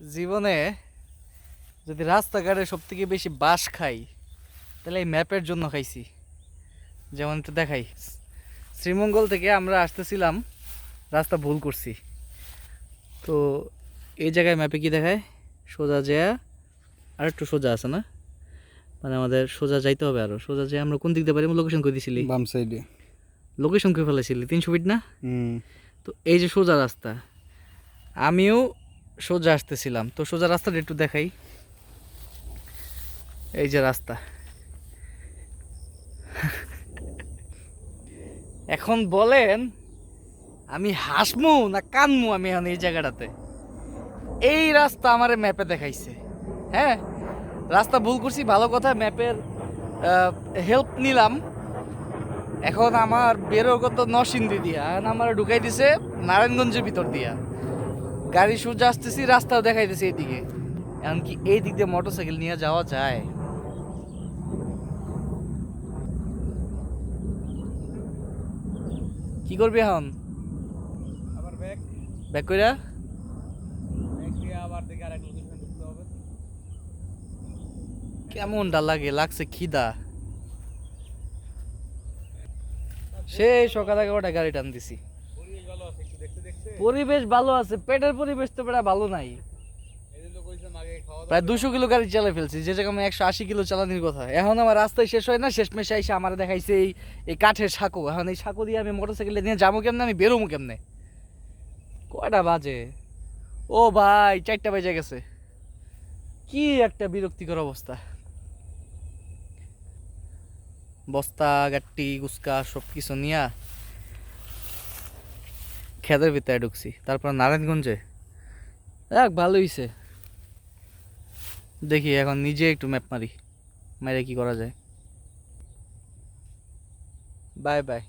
জীবনে যদি রাস্তাঘাটে সব থেকে বেশি বাস খাই তাহলে এই ম্যাপের জন্য খাইছি। যেমন একটু দেখাই, শ্রীমঙ্গল থেকে আমরা আসতেছিলাম, রাস্তা ভুল করছি। তো এই জায়গায় ম্যাপে কি দেখায়, সোজা যেয়া আর একটু সোজা আছে না, মানে আমাদের সোজা যাইতে হবে, আরো সোজা যেয়ে আমরা কোন দিক দিয়ে পারি, লোকেশন কই দিছিলি, বাম সাইডে লোকেশন কই ফেলেছিলি 300 ফিট না? তো এই যে সোজা রাস্তা, আমিও সোজা আসতেছিলাম, তো সোজা রাস্তাটা একটু দেখাই। এই যে রাস্তা, এখন বলেন আমি হাসমু না কানমু? আমি এখন এই জায়গাটাতে, এই রাস্তা আমার ম্যাপে দেখাইছে। হ্যাঁ, রাস্তা ভুল করছি, ভালো কথা, ম্যাপের হেল্প নিলাম। এখন আমার বেরোর কত নরসিংদী দিয়া, এখন আমার ঢুকাই দিছে নারায়ণগঞ্জের ভিতর দিয়া। গাড়ি সোজা আসতেছি, রাস্তাও দেখাইতেছে এইদিকে। এখন কি এই দিক দিয়ে মোটরসাইকেল নিয়ে যাওয়া যায়? কি করবি এখন? আবার ব্যাক ব্যাক কইরা ব্যাক দিয়ে আবার দেখি আরেক লোকেশনে ঢুকতে হবে। কেমনটা লাগে, লাগছে খিদা, সেই সকাল 11টায় গাড়ি টান দিছি। পরিবেশ ভালো আছে, একটু দেখতে দেখতে পরিবেশ ভালো আছে, পেটের পরিবেশ তো বেড়া ভালো নাই। এই জন্য কইছিলাম আগে খাওয়া প্রায় 200 কিলো গাড়ি চালাই ফেলছি, যে জায়গায় আমি 180 কিলো চালানির কথা। এখন আমার রাস্তায় শেষ হয় না, শেষমেশে এসে আমার দেখাইছে এই কাঠের সাঁকো। এখন এই সাঁকো দিয়ে আমি মোটরসাইকেল নিয়ে যাবো কেমনে, আমি বেরোবো কেমনে? কয়টা বাজে? ও ভাই, 4টা বেজে গেছে। কি একটা বিরক্তিকর অবস্থা। বস্তা গাট্টি গুস্কা সব কিছু নিয়ে খেতের ভিতরে ঢুকছি, তারপর নারায়ণগঞ্জে। যাক, ভালো হইছে। দেখি এখন নিজে একটু ম্যাপ মারি, মাইরে কি করা যায়। Bye bye.